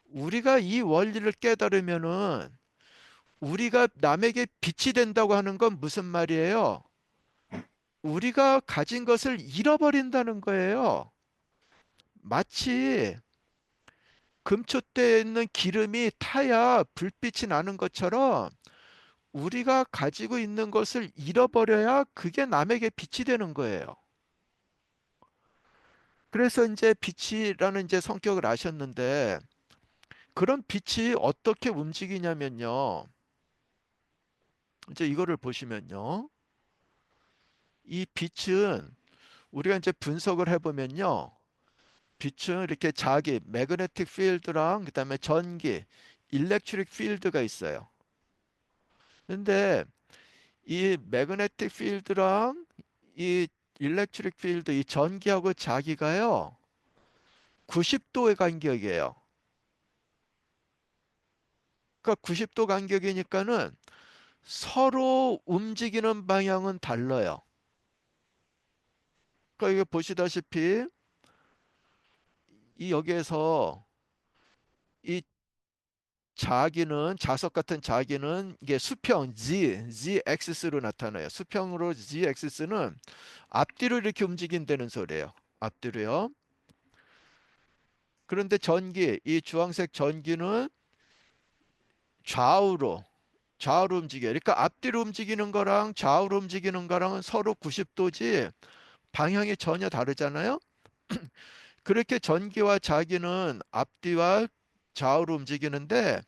우리가 이 원리를 깨달으면은 우리가 남에게 빛이 된다고 하는 건 무슨 말이에요? 우리가 가진 것을 잃어버린다는 거예요. 마치 금초대에 있는 기름이 타야 불빛이 나는 것처럼 우리가 가지고 있는 것을 잃어버려야 그게 남에게 빛이 되는 거예요. 그래서 이제 빛이라는 이제 성격을 아셨는데 그런 빛이 어떻게 움직이냐면요. 이제 이거를 보시면요. 이 빛은 우리가 이제 분석을 해보면요. 빛은 이렇게 자기 매그네틱 필드랑 그다음에 전기, 일렉트릭 필드가 있어요. 근데 이 매그네틱 필드랑 이 일렉트릭 필드, 이 전기하고 자기가요. 90도의 간격이에요. 그러니까 90도 간격이니까는 서로 움직이는 방향은 달라요. 그러니까 이게 보시다시피 이 여기에서 이 자기는 자석 같은 자기는 이게 수평 z axis로 나타나요. 수평으로 z axis는 앞뒤로 이렇게 움직인다는 소리예요. 앞뒤로요. 그런데 전기, 이 주황색 전기는 좌우로 좌우로 움직여요. 그러니까 앞뒤로 움직이는 거랑 좌우로 움직이는 거랑은 서로 90도지 방향이 전혀 다르잖아요. 그렇게 전기와 자기는 앞뒤와 좌우로 움직이는데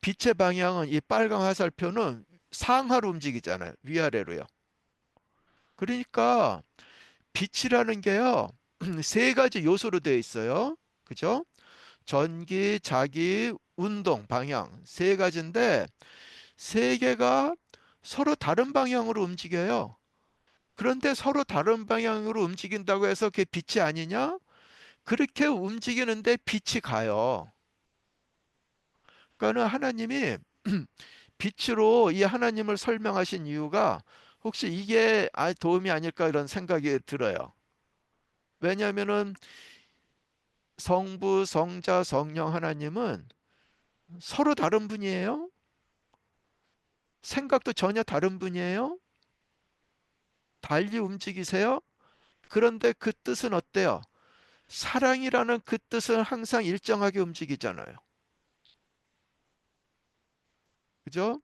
빛의 방향은 이 빨간 화살표는 상하로 움직이잖아요. 위아래로요. 그러니까 빛이라는 게요. 세 가지 요소로 되어 있어요. 그죠? 전기, 자기, 운동, 방향 세 가지인데 세 개가 서로 다른 방향으로 움직여요. 그런데 서로 다른 방향으로 움직인다고 해서 그게 빛이 아니냐? 그렇게 움직이는데 빛이 가요. 그러니까는 하나님이 빛으로 이 하나님을 설명하신 이유가 혹시 이게 도움이 아닐까 이런 생각이 들어요. 왜냐하면은 성부, 성자, 성령 하나님은 서로 다른 분이에요. 생각도 전혀 다른 분이에요. 달리 움직이세요. 그런데 그 뜻은 어때요? 사랑이라는 그 뜻은 항상 일정하게 움직이잖아요. 그죠?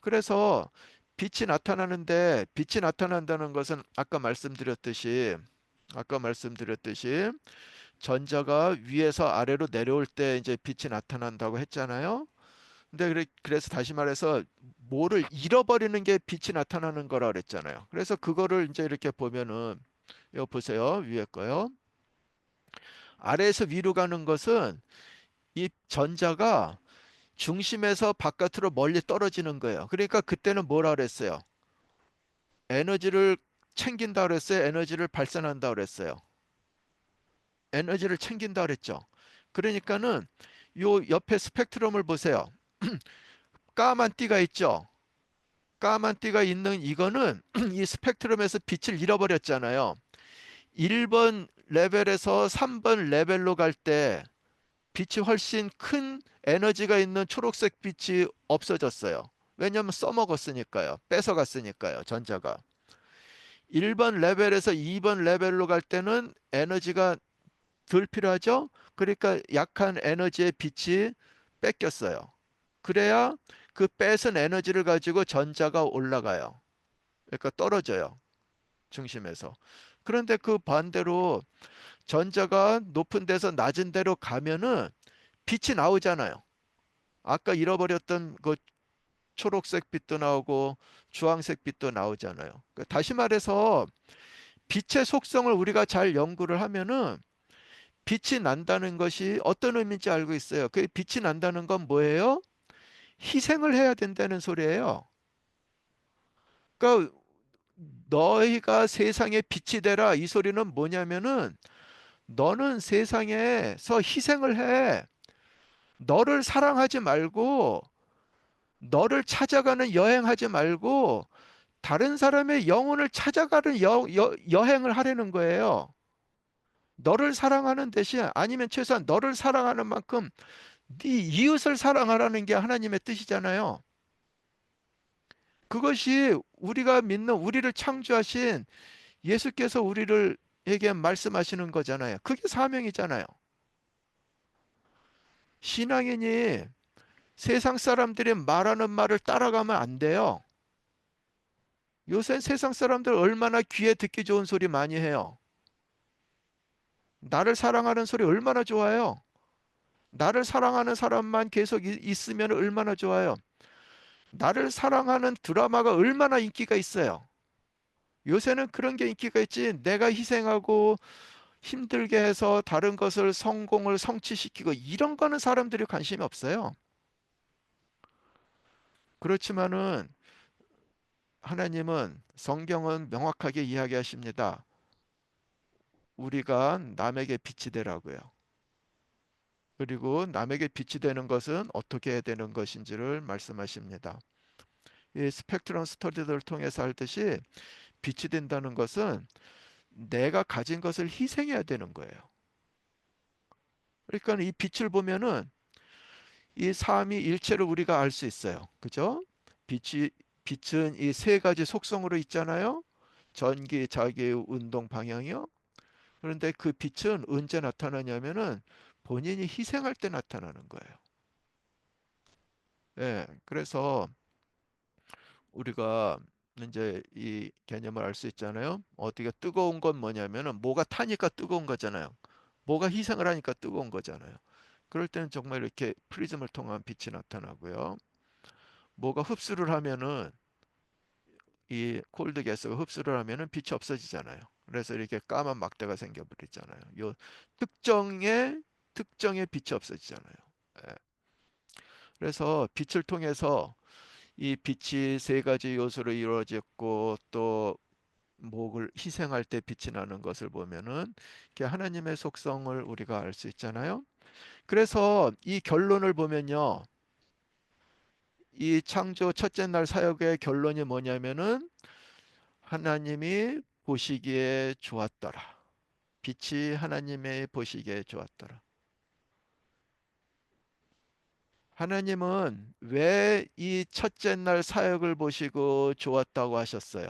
그래서 빛이 나타나는데 빛이 나타난다는 것은 아까 말씀드렸듯이 전자가 위에서 아래로 내려올 때 이제 빛이 나타난다고 했잖아요. 근데 그래서 다시 말해서 뭐를 잃어버리는 게 빛이 나타나는 거라 그랬잖아요. 그래서 그거를 이제 이렇게 보면은 이거 보세요. 위에 거요. 아래에서 위로 가는 것은 이 전자가 중심에서 바깥으로 멀리 떨어지는 거예요. 그러니까 그때는 뭐라 그랬어요? 에너지를 챙긴다 그랬어요? 에너지를 발산한다 그랬어요? 에너지를 챙긴다 그랬죠. 그러니까는 요 옆에 스펙트럼을 보세요. 까만 띠가 있죠. 까만 띠가 있는 이거는 이 스펙트럼에서 빛을 잃어버렸잖아요. 1번 레벨에서 3번 레벨로 갈 때 빛이 훨씬 큰 에너지가 있는 초록색 빛이 없어졌어요. 왜냐하면 써먹었으니까요. 뺏어갔으니까요. 전자가. 1번 레벨에서 2번 레벨로 갈 때는 에너지가 덜 필요하죠? 그러니까 약한 에너지의 빛이 뺏겼어요. 그래야 그 뺏은 에너지를 가지고 전자가 올라가요. 그러니까 떨어져요. 중심에서. 그런데 그 반대로 전자가 높은 데서 낮은 데로 가면은 빛이 나오잖아요. 아까 잃어버렸던 그 초록색 빛도 나오고 주황색 빛도 나오잖아요. 그러니까 다시 말해서 빛의 속성을 우리가 잘 연구를 하면은 빛이 난다는 것이 어떤 의미인지 알고 있어요. 그 빛이 난다는 건 뭐예요? 희생을 해야 된다는 소리예요. 그러니까 너희가 세상에 빛이 되라 이 소리는 뭐냐면은 너는 세상에서 희생을 해. 너를 사랑하지 말고 너를 찾아가는 여행하지 말고 다른 사람의 영혼을 찾아가는 여행을 하려는 거예요. 너를 사랑하는 대신 아니면 최소한 너를 사랑하는 만큼 네 이웃을 사랑하라는 게 하나님의 뜻이잖아요. 그것이 우리가 믿는 우리를 창조하신 예수께서 우리를 에게 말씀하시는 거잖아요. 그게 사명이잖아요. 신앙인이 세상 사람들이 말하는 말을 따라가면 안 돼요. 요새 세상 사람들 얼마나 귀에 듣기 좋은 소리 많이 해요. 나를 사랑하는 소리 얼마나 좋아요. 나를 사랑하는 사람만 계속 있으면 얼마나 좋아요. 나를 사랑하는 드라마가 얼마나 인기가 있어요. 요새는 그런 게 인기가 있지. 내가 희생하고 힘들게 해서 다른 것을 성공을 성취시키고 이런 거는 사람들이 관심이 없어요. 그렇지만은 하나님은 성경은 명확하게 이야기하십니다. 우리가 남에게 빛이 되라고요. 그리고 남에게 빛이 되는 것은 어떻게 해야 되는 것인지를 말씀하십니다. 이 스펙트럼 스터디를 통해서 알듯이 빛이 된다는 것은 내가 가진 것을 희생해야 되는 거예요. 그러니까 이 빛을 보면은 이 삼위일체를 우리가 알 수 있어요. 그죠? 빛이 빛은 이 세 가지 속성으로 있잖아요. 전기, 자기, 운동, 방향이요. 그런데 그 빛은 언제 나타나냐면은 본인이 희생할 때 나타나는 거예요. 예, 그래서 우리가 이제 이 개념을 알 수 있잖아요. 어디가 뜨거운 건 뭐냐면은 뭐가 타니까 뜨거운 거잖아요. 뭐가 희생을 하니까 뜨거운 거잖아요. 그럴 때는 정말 이렇게 프리즘을 통한 빛이 나타나고요. 뭐가 흡수를 하면은 이 콜드 가스가 흡수를 하면은 빛이 없어지잖아요. 그래서 이렇게 까만 막대가 생겨버리잖아요. 요 특정의 빛이 없어지잖아요. 예. 그래서 빛을 통해서 이 빛이 세 가지 요소로 이루어졌고 또 목을 희생할 때 빛이 나는 것을 보면은 이렇게 하나님의 속성을 우리가 알 수 있잖아요. 그래서 이 결론을 보면요. 이 창조 첫째 날 사역의 결론이 뭐냐면은 하나님이 보시기에 좋았더라. 빛이 하나님의 보시기에 좋았더라. 하나님은 왜 이 첫째 날 사역을 보시고 좋았다고 하셨어요?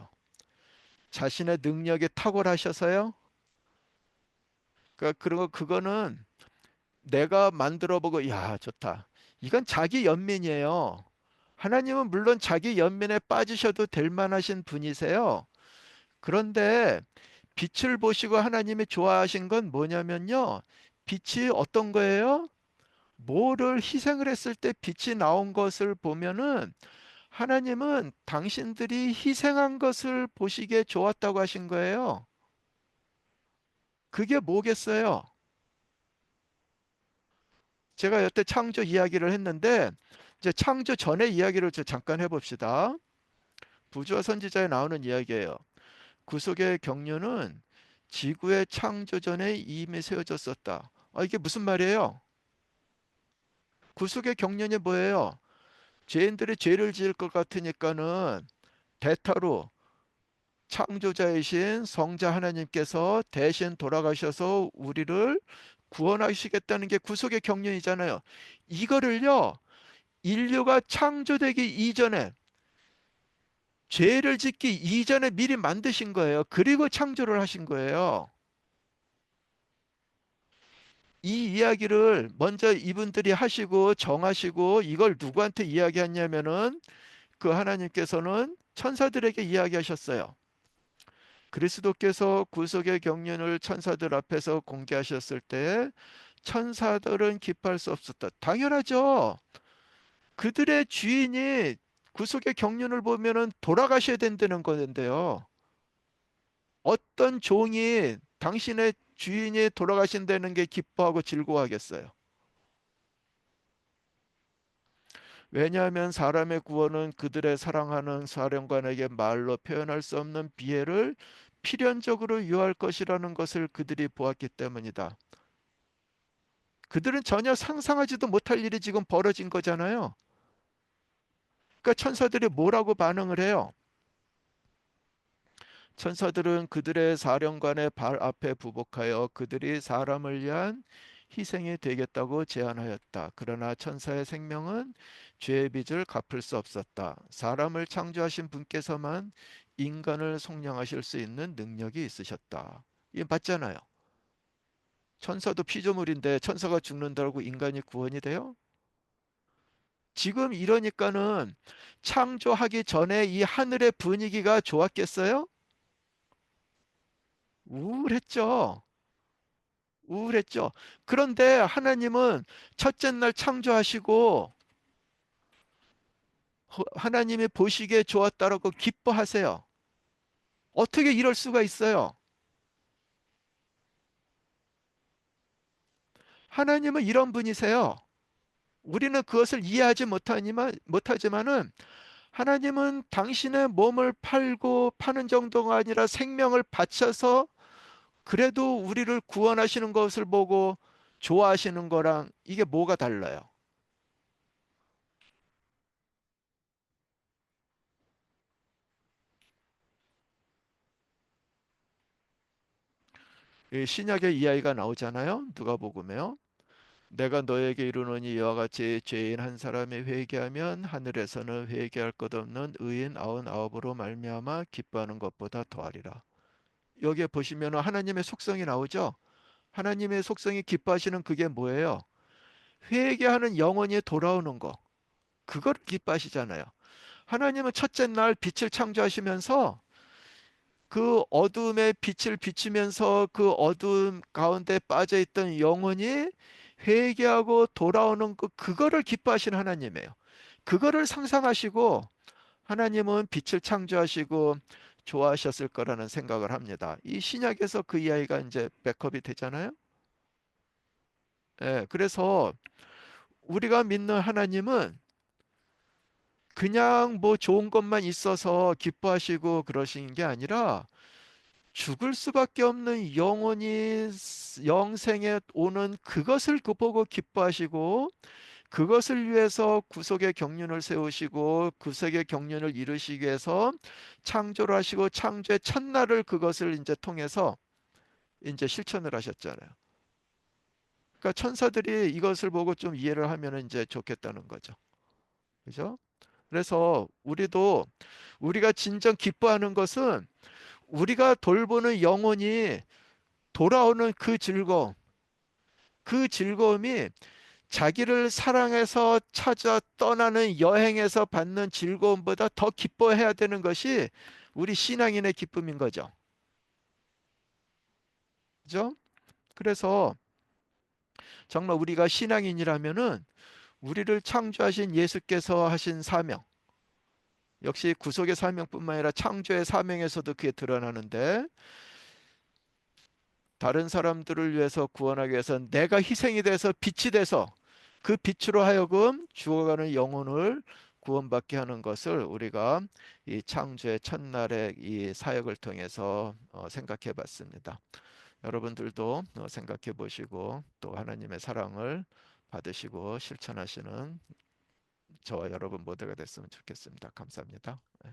자신의 능력이 탁월하셔서요? 그거는 내가 만들어 보고 야, 좋다. 이건 자기 연민이에요. 하나님은 물론 자기 연민에 빠지셔도 될 만하신 분이세요. 그런데 빛을 보시고 하나님이 좋아하신 건 뭐냐면요. 빛이 어떤 거예요? 뭐를 희생을 했을 때 빛이 나온 것을 보면은 하나님은 당신들이 희생한 것을 보시기에 좋았다고 하신 거예요. 그게 뭐겠어요? 제가 여태 창조 이야기를 했는데 이제 창조 전의 이야기를 잠깐 해봅시다. 부조와 선지자에 나오는 이야기예요. 구속의 경륜은 지구의 창조 전에 이미 세워졌었다. 이게 무슨 말이에요? 구속의 경륜이 뭐예요? 죄인들이 죄를 지을 것 같으니까는 대타로 창조자이신 성자 하나님께서 대신 돌아가셔서 우리를 구원하시겠다는 게 구속의 경륜이잖아요. 이거를요, 인류가 창조되기 이전에 죄를 짓기 이전에 미리 만드신 거예요. 그리고 창조를 하신 거예요. 이 이야기를 먼저 이분들이 하시고 정하시고 이걸 누구한테 이야기했냐면은 그 하나님께서는 천사들에게 이야기하셨어요. 그리스도께서 구속의 경륜을 천사들 앞에서 공개하셨을 때 천사들은 기뻐할 수 없었다. 당연하죠. 그들의 주인이 구속의 경륜을 보면은 돌아가셔야 된다는 건데요. 어떤 종이 당신의 주인이 돌아가신다는 게 기뻐하고 즐거워하겠어요. 왜냐하면 사람의 구원은 그들의 사랑하는 사령관에게 말로 표현할 수 없는 비애를 필연적으로 유할 것이라는 것을 그들이 보았기 때문이다. 그들은 전혀 상상하지도 못할 일이 지금 벌어진 거잖아요. 그러니까 천사들이 뭐라고 반응을 해요? 천사들은 그들의 사령관의 발 앞에 부복하여 그들이 사람을 위한 희생이 되겠다고 제안하였다. 그러나 천사의 생명은 죄의 빚을 갚을 수 없었다. 사람을 창조하신 분께서만 인간을 속량하실 수 있는 능력이 있으셨다. 이게 맞잖아요. 천사도 피조물인데 천사가 죽는다고 인간이 구원이 돼요? 지금 이러니까는 창조하기 전에 이 하늘의 분위기가 좋았겠어요? 우울했죠. 우울했죠. 그런데 하나님은 첫째 날 창조하시고 하나님이 보시기에 좋았다라고 기뻐하세요. 어떻게 이럴 수가 있어요? 하나님은 이런 분이세요. 우리는 그것을 이해하지 못하지만은 하나님은 당신의 몸을 팔고 파는 정도가 아니라 생명을 바쳐서 그래도 우리를 구원하시는 것을 보고 좋아하시는 거랑 이게 뭐가 달라요? 이 신약의 이야기가 나오잖아요. 누가복음에요. 내가 너에게 이르노니 이와 같이 죄인 한 사람이 회개하면 하늘에서는 회개할 것 없는 의인 99으로 말미암아 기뻐하는 것보다 더하리라. 여기에 보시면 하나님의 속성이 나오죠. 하나님의 속성이 기뻐하시는 그게 뭐예요? 회개하는 영혼이 돌아오는 거. 그걸 기뻐하시잖아요. 하나님은 첫째 날 빛을 창조하시면서 그 어둠에 빛을 비추면서 그 어둠 가운데 빠져 있던 영혼이 회개하고 돌아오는 그거를 기뻐하시는 하나님이에요. 그거를 상상하시고 하나님은 빛을 창조하시고 좋아하셨을 거라는 생각을 합니다. 이 신약에서 그 이야기가 이제 백업이 되잖아요. 예, 그래서 우리가 믿는 하나님은 그냥 뭐 좋은 것만 있어서 기뻐하시고 그러신 게 아니라 죽을 수밖에 없는 영혼이 영생에 오는 그것을 그 보고 기뻐하시고 그것을 위해서 구속의 경륜을 세우시고 구속의 경륜을 이루시기 위해서 창조를 하시고 창조의 첫날을 그것을 이제 통해서 이제 실천을 하셨잖아요. 그러니까 천사들이 이것을 보고 좀 이해를 하면 이제 좋겠다는 거죠. 그죠? 그래서 우리가 진정 기뻐하는 것은 우리가 돌보는 영혼이 돌아오는 그 즐거움, 그 즐거움이 자기를 사랑해서 찾아 떠나는 여행에서 받는 즐거움보다 더 기뻐해야 되는 것이 우리 신앙인의 기쁨인 거죠. 그죠? 그래서 정말 우리가 신앙인이라면은 우리를 창조하신 예수께서 하신 사명, 역시 구속의 사명뿐만 아니라 창조의 사명에서도 그게 드러나는데 다른 사람들을 위해서 구원하기 위해서 내가 희생이 돼서 빛이 돼서 그 빛으로 하여금 죽어가는 영혼을 구원받게 하는 것을 우리가 이 창조의 첫날의 이 사역을 통해서 생각해 봤습니다. 여러분들도 생각해 보시고 또 하나님의 사랑을 받으시고 실천하시는 저와 여러분 모두가 됐으면 좋겠습니다. 감사합니다.